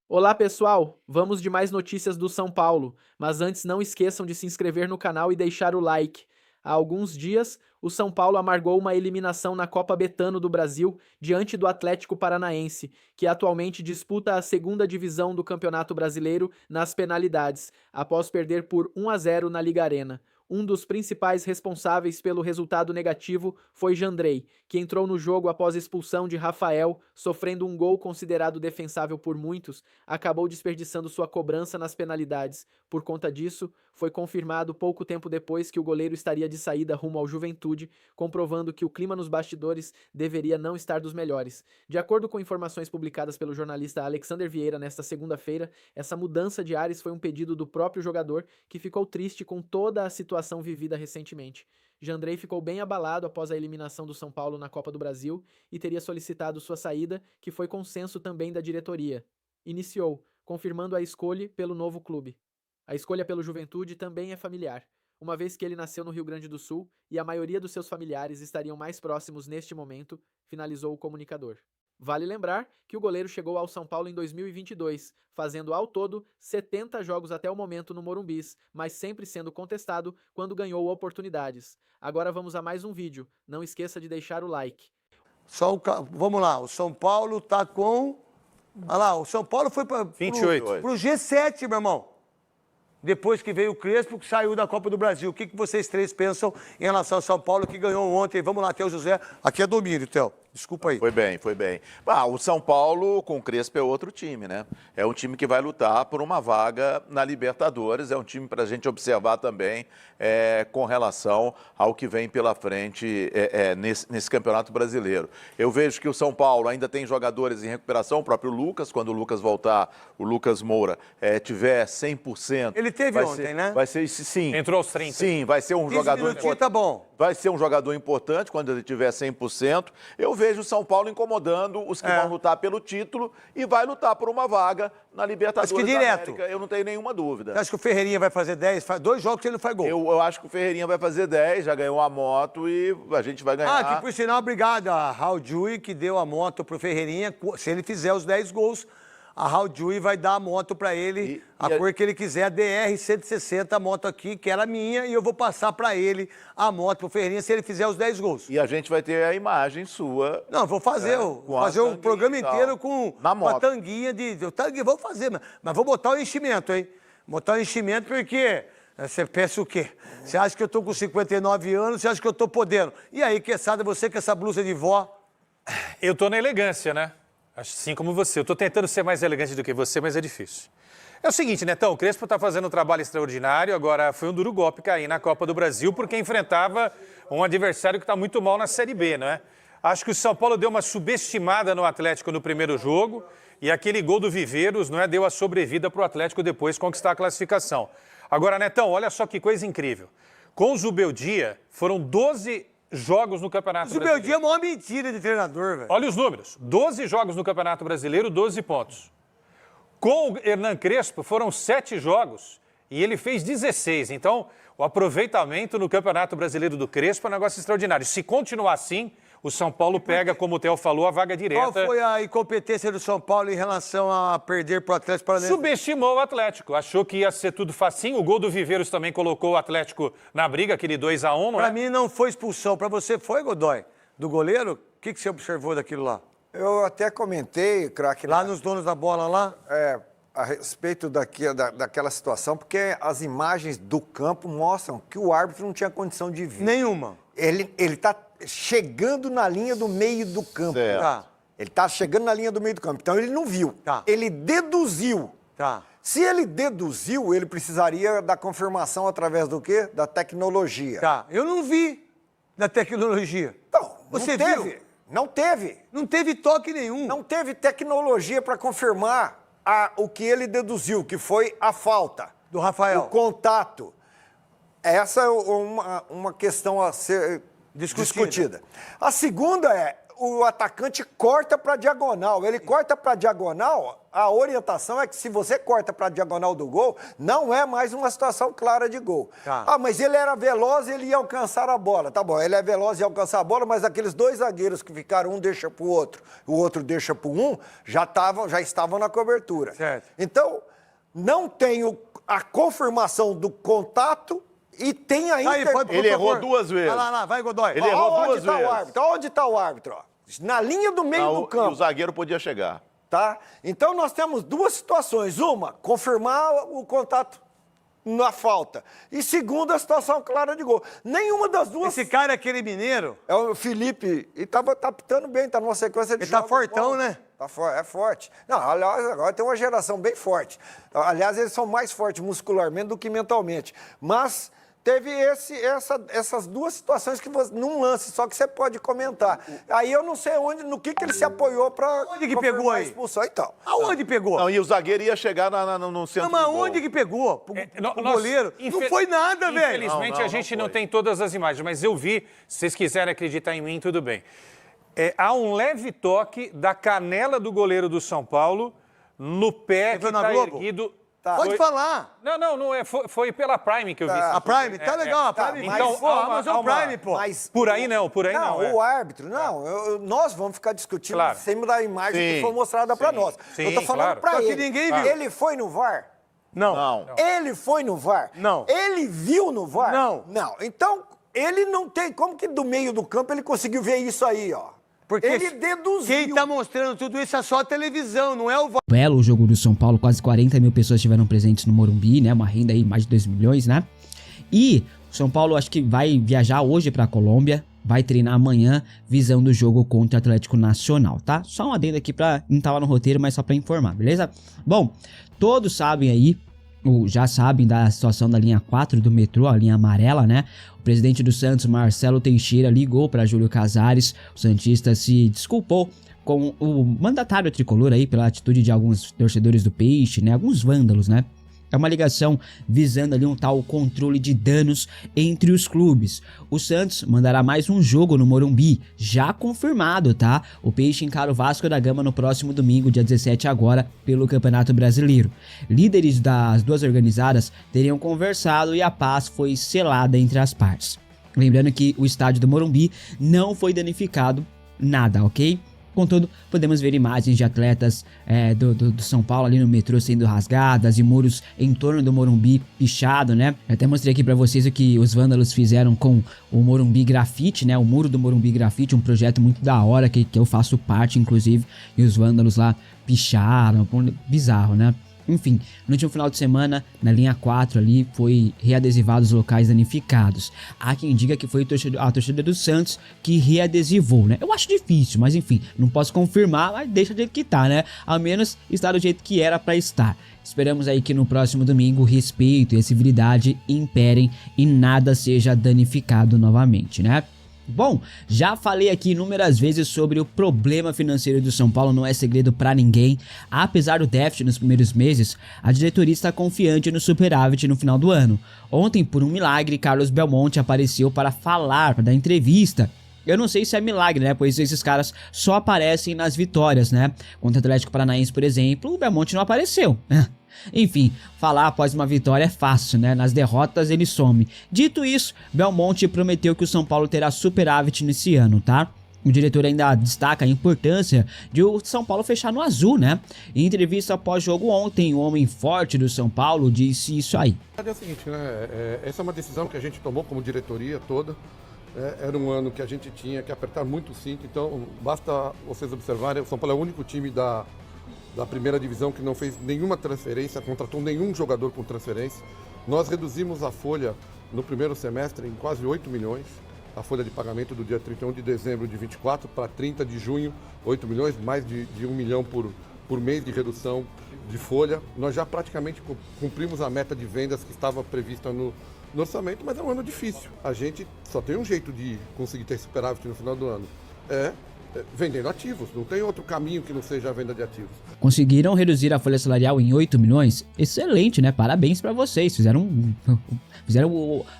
Olá pessoal, vamos de mais notícias do São Paulo, mas antes não esqueçam de se inscrever no canal e deixar o like. Há alguns dias, o São Paulo amargou uma eliminação na Copa Betano do Brasil diante do Atlético Paranaense, que atualmente disputa a segunda divisão do Campeonato Brasileiro nas penalidades, após perder por 1-0 na Liga Arena. Um dos principais responsáveis pelo resultado negativo foi Jandrei, que entrou no jogo após expulsão de Rafael, sofrendo um gol considerado defensável por muitos, acabou desperdiçando sua cobrança nas penalidades. Por conta disso, foi confirmado pouco tempo depois que o goleiro estaria de saída rumo ao Juventude, comprovando que o clima nos bastidores deveria não estar dos melhores. De acordo com informações publicadas pelo jornalista Alexander Vieira nesta segunda-feira, essa mudança de ares foi um pedido do próprio jogador, que ficou triste com toda a situação vivida recentemente. Jandrei ficou bem abalado após a eliminação do São Paulo na Copa do Brasil e teria solicitado sua saída, que foi consenso também da diretoria. Iniciou, confirmando a escolha pelo novo clube. A escolha pelo Juventude também é familiar, uma vez que ele nasceu no Rio Grande do Sul e a maioria dos seus familiares estariam mais próximos neste momento, finalizou o comunicador. Vale lembrar que o goleiro chegou ao São Paulo em 2022, fazendo ao todo 70 jogos até o momento no Morumbis, mas sempre sendo contestado quando ganhou oportunidades. Agora vamos a mais um vídeo, não esqueça de deixar o like. Vamos lá, o São Paulo tá com... Olha lá, o São Paulo foi para 28. pro G7, meu irmão. Depois que veio o Crespo, que saiu da Copa do Brasil. O que vocês três pensam em relação ao São Paulo, que ganhou ontem? Vamos lá, Theo José. Aqui é domínio, Theo. Desculpa aí. Foi bem, foi bem. O São Paulo com o Crespo é outro time, né? É um time que vai lutar por uma vaga na Libertadores. É um time para a gente observar também com relação ao que vem pela frente nesse Campeonato Brasileiro. Eu vejo que o São Paulo ainda tem jogadores em recuperação, o próprio Lucas, quando o Lucas voltar, o Lucas Moura, tiver 100%. Ele teve ontem, né? Vai ser, sim. Entrou aos 30. Sim, vai ser um jogador importante. Tá bom. Vai ser um jogador importante quando ele tiver 100%. Eu vejo o São Paulo incomodando os que vão lutar pelo título e vai lutar por uma vaga na Libertadores Acho que direto. da América. Eu não tenho nenhuma dúvida. Você acha que o Ferreirinha vai fazer 10? Faz 2 jogos que ele não faz gol. Eu acho que o Ferreirinha vai fazer 10, já ganhou a moto e a gente vai ganhar. Que por sinal, obrigado a Raul Jui, que deu a moto pro Ferreirinha. Se ele fizer os 10 gols, a Raul Jui vai dar a moto para ele, a cor que ele quiser, a DR-160, a moto aqui, que era minha, e eu vou passar para ele a moto pro Ferreirinha se ele fizer os 10 gols. E a gente vai ter a imagem sua. Não, vou fazer, o programa inteiro com a tanguinha vou fazer, mas vou botar o enchimento, hein? Botar o enchimento porque... Você pensa o quê? Você acha que eu tô com 59 anos, você acha que eu tô podendo? E aí, Queçada, você com essa blusa de vó? Eu tô na elegância, né? Assim como você. Eu tô tentando ser mais elegante do que você, mas é difícil. É o seguinte, Netão, o Crespo tá fazendo um trabalho extraordinário, agora foi um duro golpe cair na Copa do Brasil, porque enfrentava um adversário que tá muito mal na Série B, não é? Acho que o São Paulo deu uma subestimada no Atlético no primeiro jogo, e aquele gol do Viveiros, não é, deu a sobrevida pro Atlético depois conquistar a classificação. Agora, Netão, olha só que coisa incrível. Com o Zubeldia, foram 12 jogos no Campeonato Brasileiro. Zubeldia é a maior mentira de treinador, velho. Olha os números. 12 jogos no Campeonato Brasileiro, 12 pontos. Com o Hernan Crespo, foram 7 jogos e ele fez 16. Então, o aproveitamento no Campeonato Brasileiro do Crespo é um negócio extraordinário. Se continuar assim, o São Paulo pega, como o Theo falou, a vaga direta. Qual foi a incompetência do São Paulo em relação a perder pro Atlético Paranaense? Subestimou o Atlético. Achou que ia ser tudo facinho. O gol do Viveiros também colocou o Atlético na briga, aquele 2-1, não é? Pra mim não foi expulsão. Pra você foi, Godoy? Do goleiro? O que você observou daquilo lá? Eu até comentei, craque... Lá nos donos da bola lá? A respeito daquela situação, porque as imagens do campo mostram que o árbitro não tinha condição de ver. Nenhuma. Ele está chegando na linha do meio do campo. Tá. Ele está chegando na linha do meio do campo. Então, ele não viu. Tá. Ele deduziu. Tá. Se ele deduziu, ele precisaria da confirmação através do quê? Da tecnologia. Tá. Eu não vi da tecnologia. Então, Você não teve. viu? Não teve. Não teve toque nenhum. Não teve tecnologia para confirmar o que ele deduziu, que foi a falta. Do Rafael. O contato. Essa é uma questão a ser discutida. A segunda é, o atacante corta para diagonal. Ele corta para diagonal, a orientação é que se você corta para diagonal do gol, não é mais uma situação clara de gol. Tá. Ah, mas ele era veloz, ele ia alcançar a bola. Tá bom, ele é veloz e ia alcançar a bola, mas aqueles dois zagueiros que ficaram, um deixa para o outro deixa para um, já estavam na cobertura. Certo. Então, não tem a confirmação do contato e tem a Ele errou 2 vezes. Vai lá, vai, Godoy. Ele errou 2 vezes. Onde está o árbitro? Ó? Na linha do meio do campo. E o zagueiro podia chegar. Tá? Então, nós temos 2 situações. Uma, confirmar o contato na falta. E segunda, a situação clara de gol. Nenhuma das duas... Esse cara é aquele mineiro? É o Felipe. E tá pitando bem, tá numa sequência de Ele tá jogos fortão, bons. né? É forte. Não, aliás, agora tem uma geração bem forte. Aliás, eles são mais fortes muscularmente do que mentalmente. Mas teve essas 2 situações que num lance só que você pode comentar. Aí eu não sei no que ele se apoiou para Onde que pegou aí? A expulsão então. Aonde pegou? Não, e o zagueiro ia chegar no centro Não, mas do gol. onde que pegou? O goleiro? Não foi nada, velho. Infelizmente, a gente não tem todas as imagens, mas eu vi. Se vocês quiserem acreditar em mim, tudo bem. Há um leve toque da canela do goleiro do São Paulo no pé que está erguido. Tá. Pode falar. Não é. Foi pela Prime que eu vi. A Prime? Tá legal, a Prime. Então, Amazon Prime, pô. Mas por aí não. O árbitro, nós vamos ficar discutindo sempre da imagem que foi mostrada para nós. Eu tô falando para ele. Que ninguém viu. Ele foi no VAR? Não. Ele foi no VAR? Não. Ele viu no VAR? Não. Então, ele não tem... Como que do meio do campo ele conseguiu ver isso aí, ó? Porque ele deduziu. Quem tá mostrando tudo isso é só a televisão, não é o... Belo jogo do São Paulo, quase 40 mil pessoas estiveram presentes no Morumbi, né? Uma renda aí, mais de 2 milhões, né? E o São Paulo acho que vai viajar hoje pra Colômbia, vai treinar amanhã, visando o jogo contra o Atlético Nacional, tá? Só um adendo aqui pra... Não tava no roteiro, mas só pra informar, beleza? Bom, todos sabem aí, ou já sabem da situação da linha 4 do metrô, a linha amarela, né? O presidente do Santos, Marcelo Teixeira, ligou para Júlio Casares. O santista se desculpou com o mandatário tricolor aí pela atitude de alguns torcedores do Peixe, né? Alguns vândalos, né? É uma ligação visando ali um tal controle de danos entre os clubes. O Santos mandará mais um jogo no Morumbi, já confirmado, tá? O Peixe encara o Vasco da Gama no próximo domingo, dia 17 agora, pelo Campeonato Brasileiro. Líderes das 2 organizadas teriam conversado e a paz foi selada entre as partes. Lembrando que o estádio do Morumbi não foi danificado nada, ok? Contudo, podemos ver imagens de atletas do São Paulo ali no metrô sendo rasgadas e muros em torno do Morumbi pichado, né? Eu até mostrei aqui pra vocês o que os vândalos fizeram com o Morumbi Grafite, né? O muro do Morumbi Grafite, um projeto muito da hora que eu faço parte, inclusive, e os vândalos lá picharam, bizarro, né? Enfim, no último final de semana, na linha 4 ali, foi readesivados os locais danificados. Há quem diga que foi a torcida do Santos que readesivou, né? Eu acho difícil, mas enfim, não posso confirmar, mas deixa do jeito que tá, né? Ao menos está do jeito que era pra estar. Esperamos aí que no próximo domingo respeito e a civilidade imperem e nada seja danificado novamente, né? Bom, já falei aqui inúmeras vezes sobre o problema financeiro do São Paulo, não é segredo pra ninguém. Apesar do déficit nos primeiros meses, a diretoria está confiante no superávit no final do ano. Ontem, por um milagre, Carlos Belmonte apareceu para falar, para dar entrevista. Eu não sei se é milagre, né? Pois esses caras só aparecem nas vitórias, né? Contra o Atlético Paranaense, por exemplo, o Belmonte não apareceu. Enfim, falar após uma vitória é fácil, né? Nas derrotas ele some. Dito isso, Belmonte prometeu que o São Paulo terá superávit nesse ano, tá? O diretor ainda destaca a importância de o São Paulo fechar no azul, né? Em entrevista após jogo ontem, o homem forte do São Paulo disse isso aí. É o seguinte, né? Essa é uma decisão que a gente tomou como diretoria toda. Era um ano que a gente tinha que apertar muito o cinto, então basta vocês observarem, o São Paulo é o único time da primeira divisão que não fez nenhuma transferência, contratou nenhum jogador com transferência. Nós reduzimos a folha no primeiro semestre em quase 8 milhões, a folha de pagamento do dia 31 de dezembro de 24 para 30 de junho, 8 milhões, mais de 1 milhão por mês de redução de folha. Nós já praticamente cumprimos a meta de vendas que estava prevista no orçamento, mas é um ano difícil. A gente só tem um jeito de conseguir ter superávit no final do ano, vendendo ativos. Não tem outro caminho que não seja a venda de ativos. Conseguiram reduzir a folha salarial em 8 milhões? Excelente, né? Parabéns pra vocês. Fizeram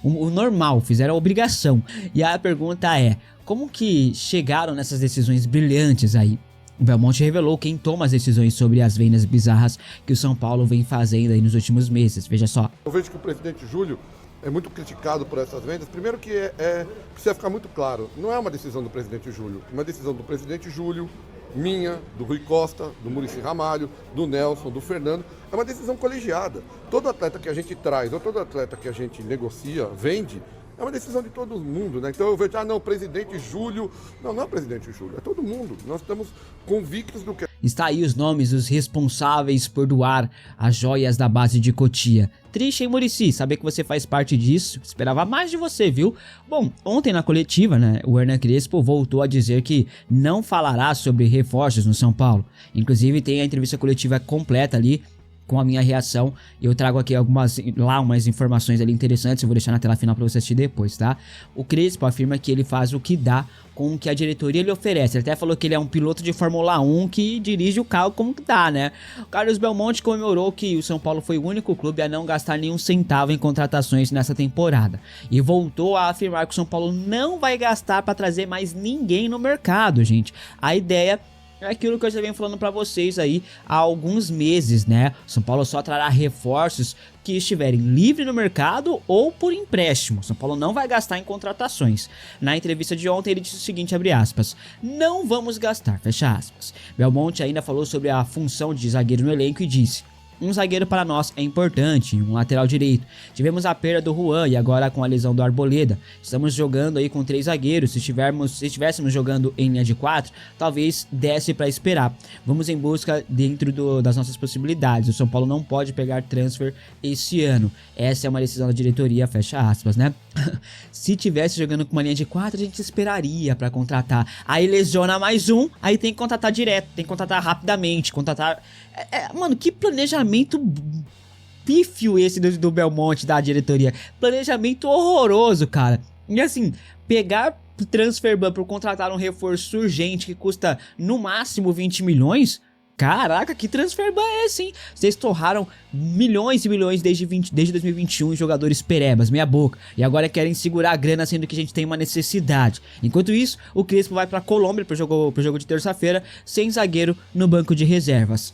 o normal, fizeram a obrigação. E a pergunta é, como que chegaram nessas decisões brilhantes aí? O Belmonte revelou quem toma as decisões sobre as vendas bizarras que o São Paulo vem fazendo aí nos últimos meses. Veja só. Eu vejo que o presidente Júlio é muito criticado por essas vendas. Primeiro que precisa ficar muito claro, não é uma decisão do presidente Júlio, é uma decisão do presidente Júlio, minha, do Rui Costa, do Muricy Ramalho, do Nelson, do Fernando. É uma decisão colegiada. Todo atleta que a gente traz, ou todo atleta que a gente negocia, vende, é uma decisão de todo mundo, né? Então eu vejo, não, presidente Júlio. Não é o presidente Júlio, é todo mundo. Nós estamos convictos do que... Está aí os nomes dos responsáveis por doar as joias da base de Cotia. Triste, hein, Muricy? Saber que você faz parte disso. Esperava mais de você, viu? Bom, ontem na coletiva, né, o Hernan Crespo voltou a dizer que não falará sobre reforços no São Paulo. Inclusive tem a entrevista coletiva completa ali, com a minha reação. Eu trago aqui umas informações ali interessantes, eu vou deixar na tela final para você assistir depois, tá? O Crespo afirma que ele faz o que dá com o que a diretoria lhe oferece. Ele até falou que ele é um piloto de Fórmula 1 que dirige o carro como que dá, né? O Carlos Belmonte comemorou que o São Paulo foi o único clube a não gastar nenhum centavo em contratações nessa temporada. E voltou a afirmar que o São Paulo não vai gastar para trazer mais ninguém no mercado, gente. A ideia é aquilo que eu já venho falando pra vocês aí há alguns meses, né? São Paulo só trará reforços que estiverem livres no mercado ou por empréstimo. São Paulo não vai gastar em contratações. Na entrevista de ontem ele disse o seguinte, abre aspas, não vamos gastar, fecha aspas. Belmonte ainda falou sobre a função de zagueiro no elenco e disse: um zagueiro para nós é importante, um lateral direito. Tivemos a perda do Juan e agora com a lesão do Arboleda. Estamos jogando aí com 3 zagueiros. Se estivéssemos jogando em linha de 4, talvez desse para esperar. Vamos em busca dentro das nossas possibilidades. O São Paulo não pode pegar transfer esse ano. Essa é uma decisão da diretoria, fecha aspas, né? Se tivesse jogando com uma linha de 4, a gente esperaria para contratar. Aí lesiona mais um, aí tem que contratar direto, tem que contratar rapidamente, mano, que planejamento pífio esse do Belmonte, da diretoria. Planejamento horroroso, cara. E assim, pegar transfer ban por contratar um reforço urgente que custa no máximo 20 milhões... Caraca, que transfer ban é esse, hein? Vocês torraram milhões e milhões desde 2021 em jogadores perebas, meia boca. E agora querem segurar a grana, sendo que a gente tem uma necessidade. Enquanto isso, o Crespo vai pra Colômbia pro jogo de terça-feira, sem zagueiro no banco de reservas.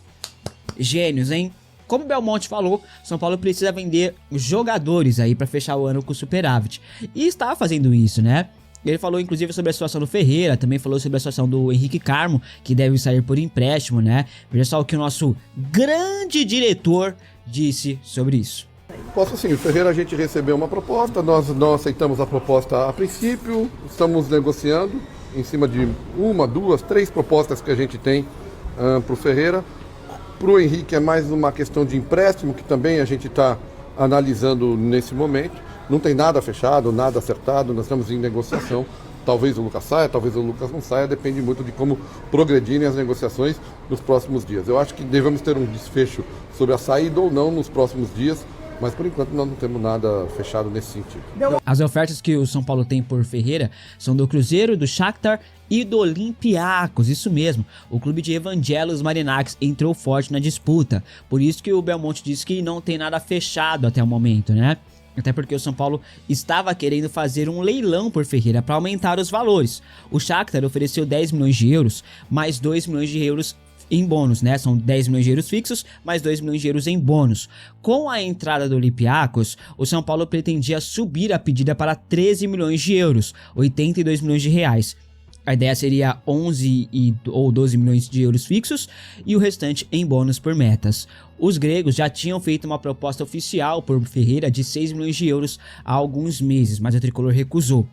Gênios, hein? Como o Belmonte falou, São Paulo precisa vender jogadores aí pra fechar o ano com superávit. E está fazendo isso, né? Ele falou inclusive sobre a situação do Ferreira, também falou sobre a situação do Henrique Carmo, que deve sair por empréstimo, né? Veja só o que o nosso grande diretor disse sobre isso. Posso sim, o Ferreira a gente recebeu uma proposta, nós não aceitamos a proposta a princípio, estamos negociando em cima de 1, 2, 3 propostas que a gente tem para o Ferreira. Para o Henrique é mais uma questão de empréstimo, que também a gente está analisando nesse momento. Não tem nada fechado, nada acertado, nós estamos em negociação. Talvez o Lucas saia, talvez o Lucas não saia, depende muito de como progredirem as negociações nos próximos dias. Eu acho que devemos ter um desfecho sobre a saída ou não nos próximos dias, mas por enquanto nós não temos nada fechado nesse sentido. As ofertas que o São Paulo tem por Ferreira são do Cruzeiro, do Shakhtar e do Olympiacos, isso mesmo. O clube de Evangelos Marinápolis entrou forte na disputa, por isso que o Belmonte disse que não tem nada fechado até o momento, né? Até porque o São Paulo estava querendo fazer um leilão por Ferreira para aumentar os valores. O Shakhtar ofereceu 10 milhões de euros, mais 2 milhões de euros em bônus, né? São 10 milhões de euros fixos, mais 2 milhões de euros em bônus. Com a entrada do Olympiacos, o São Paulo pretendia subir a pedida para 13 milhões de euros, 82 milhões de reais. A ideia seria 11 ou 12 milhões de euros fixos e o restante em bônus por metas. Os gregos já tinham feito uma proposta oficial por Ferreira de 6 milhões de euros há alguns meses, mas o tricolor recusou.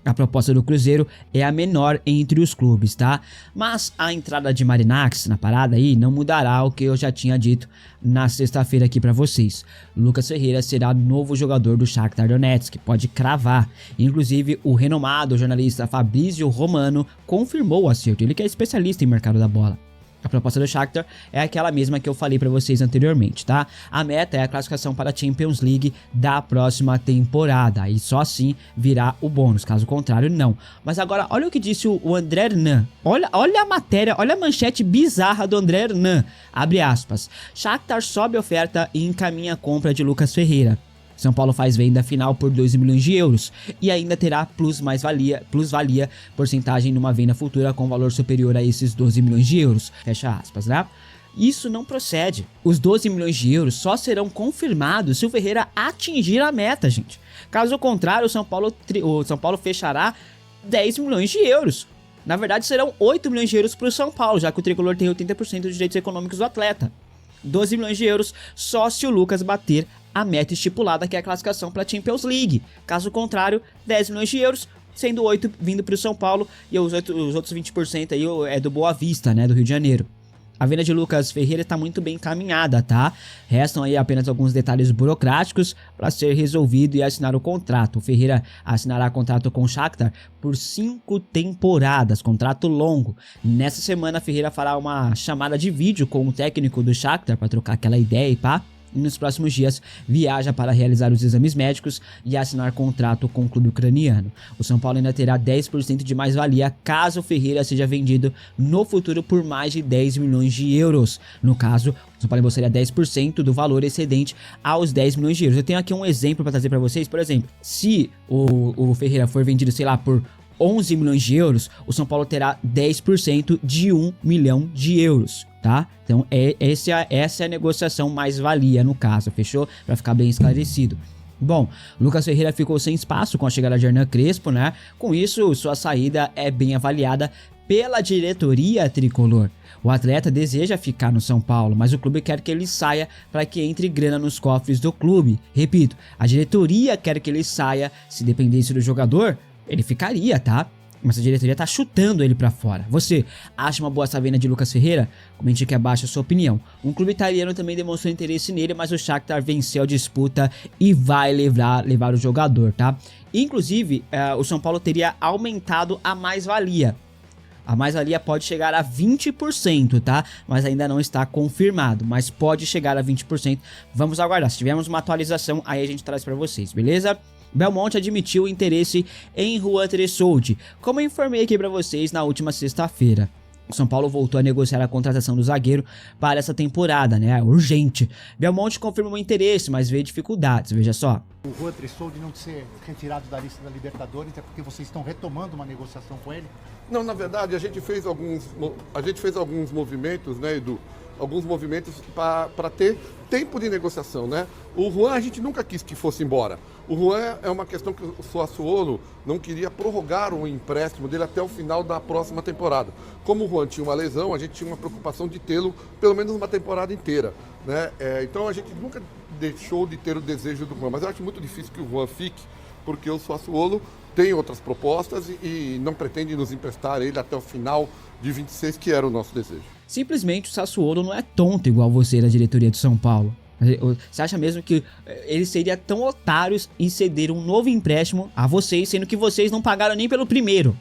A proposta do Cruzeiro é a menor entre os clubes, tá? Mas a entrada de Marinápolis na parada aí não mudará o que eu já tinha dito na sexta-feira aqui pra vocês. Lucas Ferreira será novo jogador do Shakhtar Donetsk, pode cravar. Inclusive, o renomado jornalista Fabrício Romano confirmou o acerto, ele que é especialista em mercado da bola. A proposta do Shakhtar é aquela mesma que eu falei pra vocês anteriormente, tá? A meta é a classificação para a Champions League da próxima temporada. Aí só assim virá o bônus, caso contrário, não. Mas agora, olha o que disse o André Hernan. Olha a matéria, olha a manchete bizarra do André Hernan. Abre aspas. Shakhtar sobe oferta e encaminha a compra de Lucas Ferreira. São Paulo faz venda final por 2 milhões de euros e ainda terá plusvalia, porcentagem numa venda futura com valor superior a esses 12 milhões de euros. Fecha aspas, né? Isso não procede. Os 12 milhões de euros só serão confirmados se o Ferreira atingir a meta, gente. Caso contrário, o São Paulo fechará 10 milhões de euros. Na verdade, serão 8 milhões de euros para o São Paulo, já que o tricolor tem 80% dos direitos econômicos do atleta. 12 milhões de euros só se o Lucas bater a meta estipulada, que é a classificação para a Champions League. Caso contrário, 10 milhões de euros, sendo 8 vindo para o São Paulo e os outros 20% aí é do Boa Vista, né, do Rio de Janeiro. A venda de Lucas Ferreira está muito bem encaminhada, tá? Restam aí apenas alguns detalhes burocráticos para ser resolvido e assinar o contrato. O Ferreira assinará contrato com o Shakhtar por 5 temporadas, contrato longo. Nessa semana, Ferreira fará uma chamada de vídeo com o técnico do Shakhtar para trocar aquela ideia e pá. E nos próximos dias viaja para realizar os exames médicos e assinar contrato com o clube ucraniano. O São Paulo ainda terá 10% de mais-valia caso o Ferreira seja vendido no futuro por mais de 10 milhões de euros. No caso, o São Paulo embolsaria 10% do valor excedente aos 10 milhões de euros. Eu tenho aqui um exemplo para trazer para vocês. Por exemplo, se o Ferreira for vendido, sei lá, por 11 milhões de euros, o São Paulo terá 10% de 1 milhão de euros. Tá? Então essa é a negociação mais-valia no caso, fechou? Para ficar bem esclarecido. Bom, Lucas Ferreira ficou sem espaço com a chegada de Hernan Crespo, né? Com isso, sua saída é bem avaliada pela diretoria tricolor. O atleta deseja ficar no São Paulo, mas o clube quer que ele saia para que entre grana nos cofres do clube. Repito, a diretoria quer que ele saia. Se dependesse do jogador, ele ficaria, tá? Mas a diretoria tá chutando ele pra fora. Você acha uma boa essa venda de Lucas Ferreira? Comente aqui abaixo a sua opinião. Um clube italiano também demonstrou interesse nele, mas o Shakhtar venceu a disputa e vai levar o jogador, tá? Inclusive, o São Paulo teria aumentado a mais-valia. A mais-valia pode chegar a 20%, tá? Mas ainda não está confirmado, mas pode chegar a 20%. Vamos aguardar. Se tivermos uma atualização, aí a gente traz pra vocês, beleza? Belmonte admitiu o interesse em Juan Tressoldi, como eu informei aqui para vocês na última sexta-feira. O São Paulo voltou a negociar a contratação do zagueiro para essa temporada, né? Urgente. Belmonte confirma o interesse, mas vê dificuldades, veja só. O Juan Tressoldi não ser retirado da lista da Libertadores é porque vocês estão retomando uma negociação com ele? Não, na verdade, a gente fez alguns movimentos, né, Edu? Alguns movimentos para ter tempo de negociação, né? O Juan a gente nunca quis que fosse embora. O Juan é uma questão que o Sassuolo não queria prorrogar o empréstimo dele até o final da próxima temporada. Como o Juan tinha uma lesão, a gente tinha uma preocupação de tê-lo pelo menos uma temporada inteira, né? Então a gente nunca deixou de ter o desejo do Juan, mas eu acho muito difícil que o Juan fique, porque o Sassuolo tem outras propostas e não pretende nos emprestar ele até o final de 26, que era o nosso desejo. Simplesmente o Sassuolo não é tonto igual você da diretoria do São Paulo. Você acha mesmo que ele seria tão otários em ceder um novo empréstimo a vocês, sendo que vocês não pagaram nem pelo primeiro?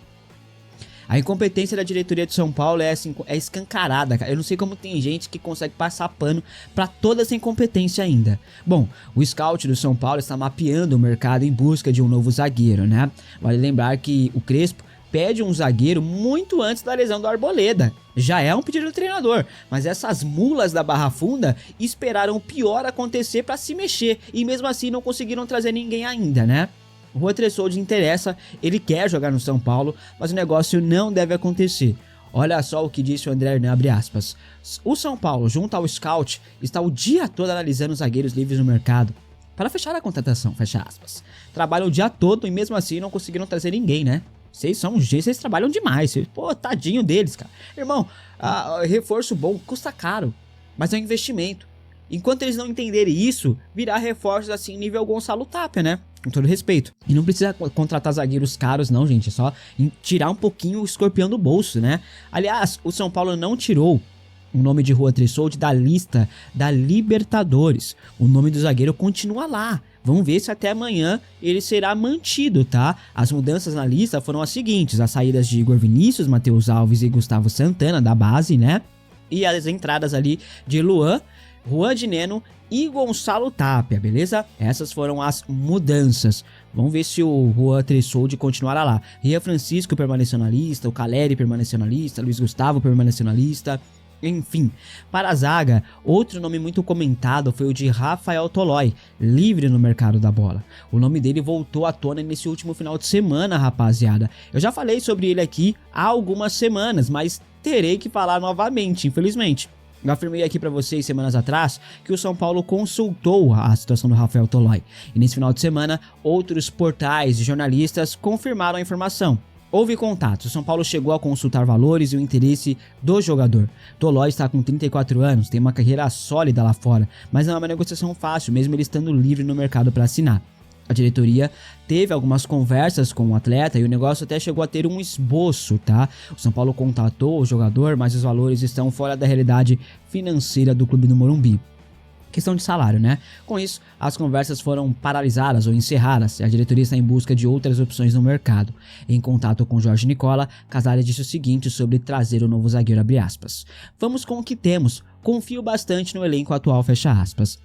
A incompetência da diretoria de São Paulo é escancarada, cara. Eu não sei como tem gente que consegue passar pano pra toda essa incompetência ainda. Bom, o scout do São Paulo está mapeando o mercado em busca de um novo zagueiro, né? Vale lembrar que o Crespo pede um zagueiro muito antes da lesão do Arboleda. Já é um pedido do treinador, mas essas mulas da Barra Funda esperaram o pior acontecer para se mexer e mesmo assim não conseguiram trazer ninguém ainda, né? O Juan Tressoldi interessa, ele quer jogar no São Paulo, mas o negócio não deve acontecer. Olha só o que disse o André Hernan, abre aspas. O São Paulo, junto ao scout, está o dia todo analisando os zagueiros livres no mercado para fechar a contratação, fecha aspas. Trabalham o dia todo e mesmo assim não conseguiram trazer ninguém, né? Vocês trabalham demais. Pô, tadinho deles, cara. Irmão, reforço bom custa caro, mas é um investimento. Enquanto eles não entenderem isso, virá reforços assim nível Gonçalo Tapia, né? Com todo respeito. E não precisa contratar zagueiros caros não, gente. É só tirar um pouquinho o escorpião do bolso, né? Aliás, o São Paulo não tirou o nome de Juan Tressoldi da lista da Libertadores. O nome do zagueiro continua lá. Vamos ver se até amanhã ele será mantido, tá? As mudanças na lista foram as seguintes: as saídas de Igor Vinícius, Matheus Alves e Gustavo Santana da base, né? e as entradas ali de Luan, Juan de Neno e Gonçalo Tapia, beleza? Essas foram as mudanças. Vamos ver se o Juan Tressoldi continuará lá. Rian Francisco permaneceu na lista, o Caleri permaneceu na lista, Luiz Gustavo permaneceu na lista. Enfim, para a zaga, outro nome muito comentado foi o de Rafael Tolói, livre no mercado da bola. O nome dele voltou à tona nesse último final de semana, rapaziada. Eu já falei sobre ele aqui há algumas semanas, mas terei que falar novamente, infelizmente. Eu afirmei aqui para vocês semanas atrás que o São Paulo consultou a situação do Rafael Tolói. E nesse final de semana, outros portais e jornalistas confirmaram a informação. Houve contatos, o São Paulo chegou a consultar valores e o interesse do jogador. Tolói está com 34 anos, tem uma carreira sólida lá fora, mas não é uma negociação fácil, mesmo ele estando livre no mercado para assinar. A diretoria teve algumas conversas com o atleta e o negócio até chegou a ter um esboço, tá? O São Paulo contatou o jogador, mas os valores estão fora da realidade financeira do clube do Morumbi. Questão de salário, né? Com isso, as conversas foram paralisadas ou encerradas e a diretoria está em busca de outras opções no mercado. Em contato com Jorge Nicola, Casares disse o seguinte sobre trazer o novo zagueiro, abre aspas. Vamos com o que temos, confio bastante no elenco atual, fecha aspas.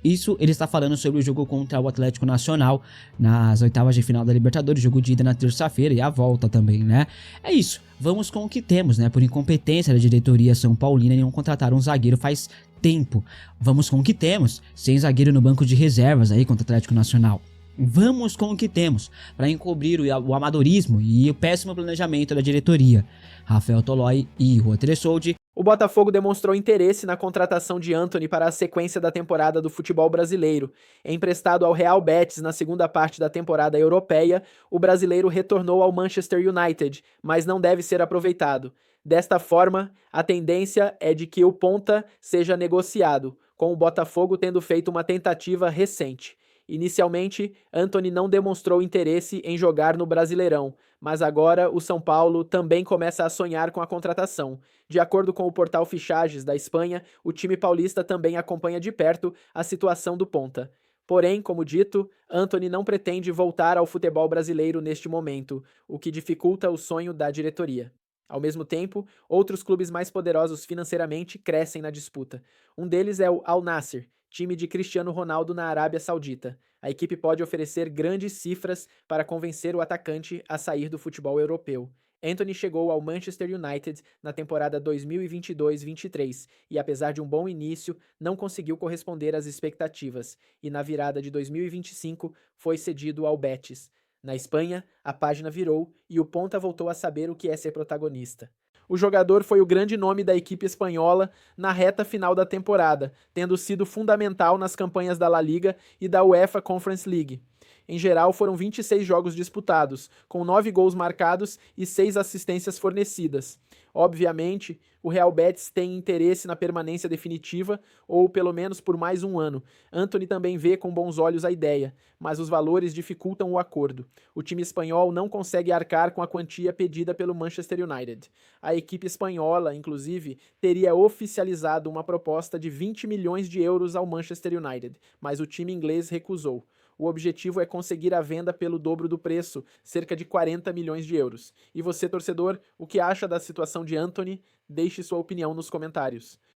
Isso ele está falando sobre o jogo contra o Atlético Nacional nas oitavas de final da Libertadores, jogo de ida na terça-feira e a volta também, né? É isso, vamos com o que temos, né? Por incompetência da diretoria São Paulina em não contratar um zagueiro faz tempo. Vamos com o que temos, sem zagueiro no banco de reservas aí contra o Atlético Nacional. Vamos com o que temos, para encobrir o amadorismo e o péssimo planejamento da diretoria. Rafael Tolói e Juan Tressoldi. O Botafogo demonstrou interesse na contratação de Antony para a sequência da temporada do futebol brasileiro. Emprestado ao Real Betis na segunda parte da temporada europeia, o brasileiro retornou ao Manchester United, mas não deve ser aproveitado. Desta forma, a tendência é de que o ponta seja negociado, com o Botafogo tendo feito uma tentativa recente. Inicialmente, Antony não demonstrou interesse em jogar no Brasileirão, mas agora o São Paulo também começa a sonhar com a contratação. De acordo com o portal Fichajes da Espanha, o time paulista também acompanha de perto a situação do ponta. Porém, como dito, Antony não pretende voltar ao futebol brasileiro neste momento, o que dificulta o sonho da diretoria. Ao mesmo tempo, outros clubes mais poderosos financeiramente crescem na disputa. Um deles é o Al Nassr, time de Cristiano Ronaldo na Arábia Saudita. A equipe pode oferecer grandes cifras para convencer o atacante a sair do futebol europeu. Antony chegou ao Manchester United na temporada 2022-23 e, apesar de um bom início, não conseguiu corresponder às expectativas e, na virada de 2025, foi cedido ao Betis. Na Espanha, a página virou e o ponta voltou a saber o que é ser protagonista. O jogador foi o grande nome da equipe espanhola na reta final da temporada, tendo sido fundamental nas campanhas da La Liga e da UEFA Conference League. Em geral, foram 26 jogos disputados, com 9 gols marcados e 6 assistências fornecidas. Obviamente, o Real Betis tem interesse na permanência definitiva, ou pelo menos por mais um ano. Antony também vê com bons olhos a ideia, mas os valores dificultam o acordo. O time espanhol não consegue arcar com a quantia pedida pelo Manchester United. A equipe espanhola, inclusive, teria oficializado uma proposta de 20 milhões de euros ao Manchester United, mas o time inglês recusou. O objetivo é conseguir a venda pelo dobro do preço, cerca de 40 milhões de euros. E você, torcedor, o que acha da situação de Antony? Deixe sua opinião nos comentários.